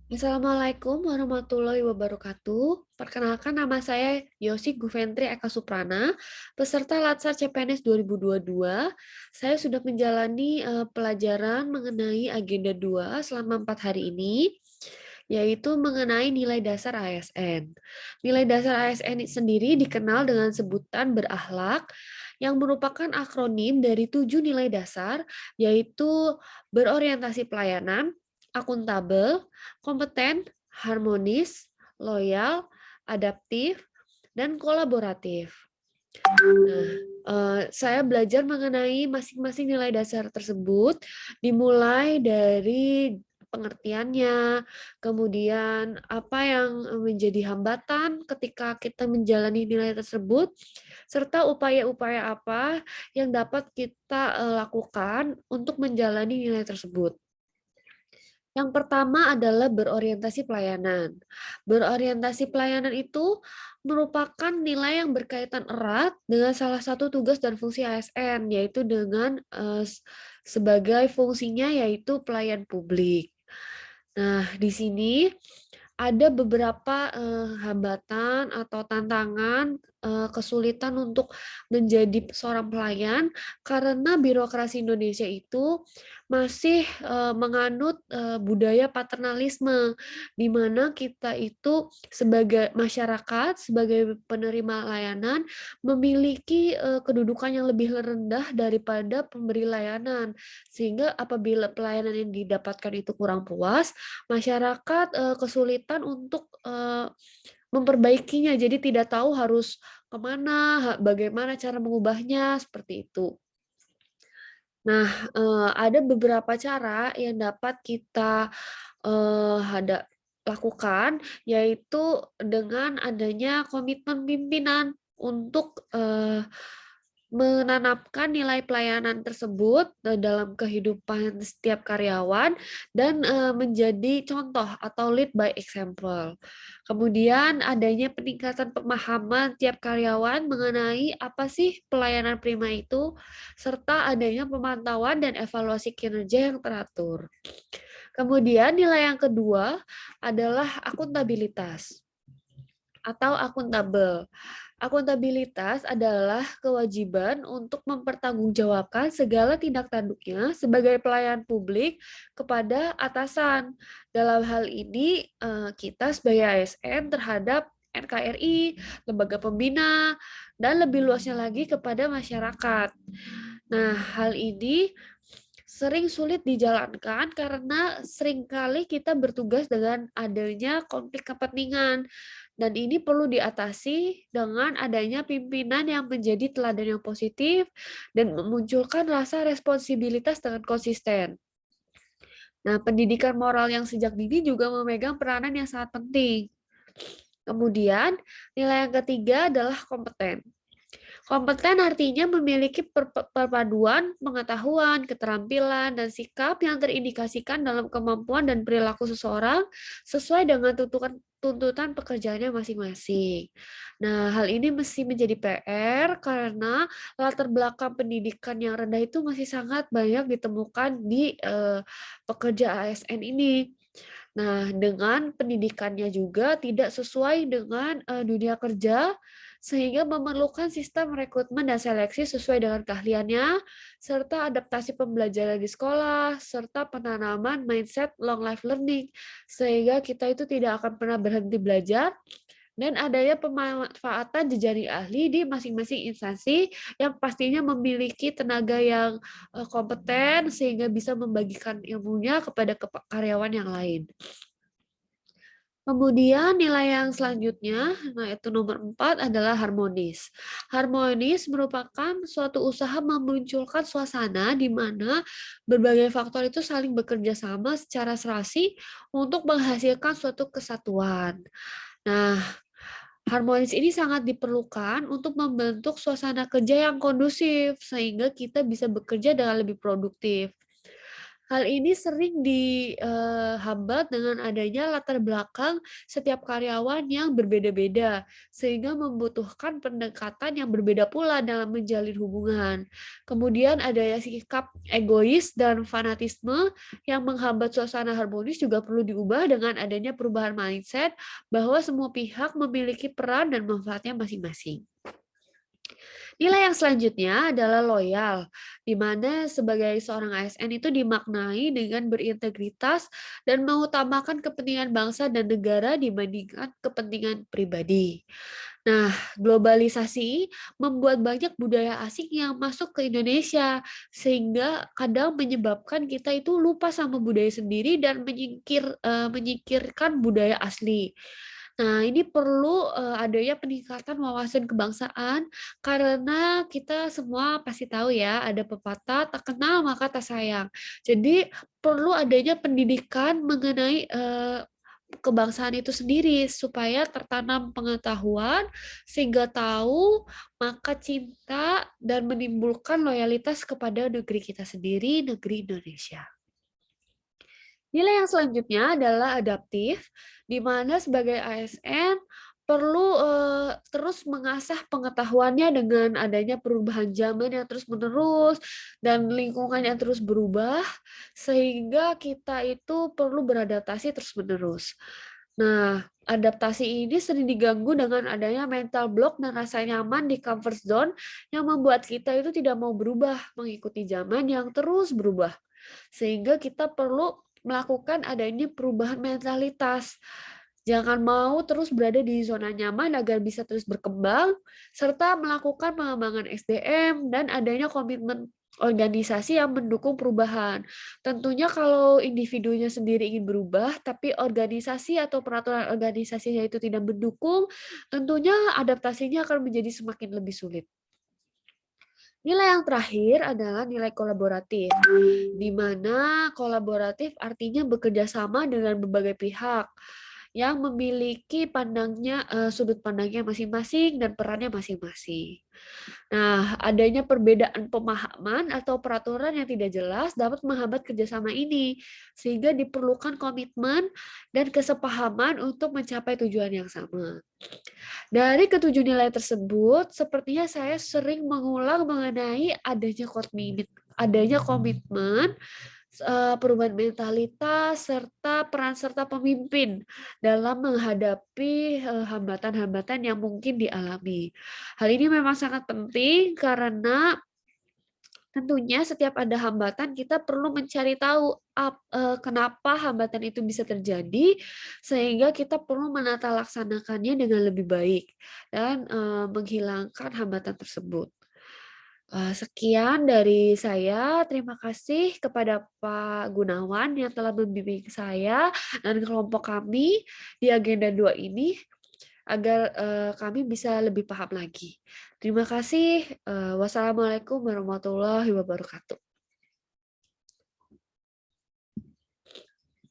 Assalamualaikum warahmatullahi wabarakatuh. Perkenalkan nama saya Yosi Guventri Eka Suprana, peserta Latsar CPNS 2022. Saya sudah menjalani pelajaran mengenai agenda 2 selama 4 hari ini, yaitu mengenai nilai dasar ASN. Nilai dasar ASN sendiri dikenal dengan sebutan berakhlak, yang merupakan akronim dari 7 nilai dasar, yaitu berorientasi pelayanan, akuntabel, kompeten, harmonis, loyal, adaptif, dan kolaboratif. Nah, saya belajar mengenai masing-masing nilai dasar tersebut, dimulai dari pengertiannya, kemudian apa yang menjadi hambatan ketika kita menjalani nilai tersebut, serta upaya-upaya apa yang dapat kita lakukan untuk menjalani nilai tersebut. Yang pertama adalah berorientasi pelayanan. Berorientasi pelayanan itu merupakan nilai yang berkaitan erat dengan salah satu tugas dan fungsi ASN, yaitu dengan sebagai fungsinya yaitu pelayan publik. Nah, di sini ada beberapa hambatan atau tantangan, kesulitan untuk menjadi seorang pelayan karena birokrasi Indonesia itu masih menganut budaya paternalisme, di mana kita itu sebagai masyarakat, sebagai penerima layanan memiliki kedudukan yang lebih rendah daripada pemberi layanan, sehingga apabila pelayanan yang didapatkan itu kurang puas, masyarakat kesulitan untuk memperbaikinya. Jadi tidak tahu harus kemana, bagaimana cara mengubahnya, seperti itu. Nah, ada beberapa cara yang dapat kita lakukan, yaitu dengan adanya komitmen pimpinan untuk menanamkan nilai pelayanan tersebut dalam kehidupan setiap karyawan dan menjadi contoh atau lead by example. Kemudian adanya peningkatan pemahaman tiap karyawan mengenai apa sih pelayanan prima itu, serta adanya pemantauan dan evaluasi kinerja yang teratur. Kemudian nilai yang kedua adalah akuntabilitas atau akuntabel. Akuntabilitas adalah kewajiban untuk mempertanggungjawabkan segala tindak tanduknya sebagai pelayan publik kepada atasan. Dalam hal ini, kita sebagai ASN terhadap NKRI, lembaga pembina, dan lebih luasnya lagi kepada masyarakat. Nah, hal ini sering sulit dijalankan karena seringkali kita bertugas dengan adanya konflik kepentingan. Dan ini perlu diatasi dengan adanya pimpinan yang menjadi teladan yang positif dan memunculkan rasa responsibilitas dengan konsisten. Nah, pendidikan moral yang sejak dini juga memegang peranan yang sangat penting. Kemudian, nilai yang ketiga adalah kompeten. Kompeten artinya memiliki perpaduan pengetahuan, keterampilan, dan sikap yang terindikasikan dalam kemampuan dan perilaku seseorang sesuai dengan tuntutan pekerjaannya masing-masing. Nah, hal ini mesti menjadi PR karena latar belakang pendidikan yang rendah itu masih sangat banyak ditemukan di pekerja ASN ini. Nah, dengan pendidikannya juga tidak sesuai dengan dunia kerja, sehingga memerlukan sistem rekrutmen dan seleksi sesuai dengan keahliannya, serta adaptasi pembelajaran di sekolah, serta penanaman mindset long life learning, sehingga kita itu tidak akan pernah berhenti belajar, dan adanya pemanfaatan jejaring ahli di masing-masing instansi yang pastinya memiliki tenaga yang kompeten sehingga bisa membagikan ilmunya kepada karyawan yang lain. Kemudian nilai yang selanjutnya, nah itu nomor 4 adalah harmonis. Harmonis merupakan suatu usaha memunculkan suasana di mana berbagai faktor itu saling bekerja sama secara serasi untuk menghasilkan suatu kesatuan. Nah, harmonis ini sangat diperlukan untuk membentuk suasana kerja yang kondusif sehingga kita bisa bekerja dengan lebih produktif. Hal ini sering dihambat dengan adanya latar belakang setiap karyawan yang berbeda-beda, sehingga membutuhkan pendekatan yang berbeda pula dalam menjalin hubungan. Kemudian ada ya sikap egois dan fanatisme yang menghambat suasana harmonis juga perlu diubah dengan adanya perubahan mindset bahwa semua pihak memiliki peran dan manfaatnya masing-masing. Nilai yang selanjutnya adalah loyal, di mana sebagai seorang ASN itu dimaknai dengan berintegritas dan mengutamakan kepentingan bangsa dan negara dibandingkan kepentingan pribadi. Nah, globalisasi membuat banyak budaya asing yang masuk ke Indonesia, sehingga kadang menyebabkan kita itu lupa sama budaya sendiri dan menyingkirkan budaya asli. Nah, ini perlu adanya peningkatan wawasan kebangsaan karena kita semua pasti tahu ya, ada pepatah tak kenal maka tak sayang. Jadi perlu adanya pendidikan mengenai kebangsaan itu sendiri supaya tertanam pengetahuan sehingga tahu maka cinta dan menimbulkan loyalitas kepada negeri kita sendiri, negeri Indonesia. Nilai yang selanjutnya adalah adaptif, di mana sebagai ASN perlu terus mengasah pengetahuannya dengan adanya perubahan zaman yang terus-menerus dan lingkungan yang terus berubah, sehingga kita itu perlu beradaptasi terus-menerus. Nah, adaptasi ini sering diganggu dengan adanya mental block dan rasa nyaman di comfort zone yang membuat kita itu tidak mau berubah, mengikuti zaman yang terus berubah. Sehingga kita perlu melakukan adanya perubahan mentalitas. Jangan mau terus berada di zona nyaman agar bisa terus berkembang, serta melakukan pengembangan SDM dan adanya komitmen organisasi yang mendukung perubahan. Tentunya kalau individunya sendiri ingin berubah, tapi organisasi atau peraturan organisasinya itu tidak mendukung, tentunya adaptasinya akan menjadi semakin lebih sulit. Nilai yang terakhir adalah nilai kolaboratif, di mana kolaboratif artinya bekerja sama dengan berbagai pihak yang memiliki sudut pandangnya masing-masing dan perannya masing-masing. Nah, adanya perbedaan pemahaman atau peraturan yang tidak jelas dapat menghambat kerjasama ini, sehingga diperlukan komitmen dan kesepahaman untuk mencapai tujuan yang sama. Dari ketujuh nilai tersebut, sepertinya saya sering mengulang mengenai adanya komitmen, perubahan mentalitas, serta peran serta pemimpin dalam menghadapi hambatan-hambatan yang mungkin dialami. Hal ini memang sangat penting karena tentunya setiap ada hambatan kita perlu mencari tahu kenapa hambatan itu bisa terjadi sehingga kita perlu menata laksanakannya dengan lebih baik dan menghilangkan hambatan tersebut. Sekian dari saya. Terima kasih kepada Pak Gunawan yang telah membimbing saya dan kelompok kami di agenda 2 ini agar kami bisa lebih paham lagi. Terima kasih. Wassalamualaikum warahmatullahi wabarakatuh.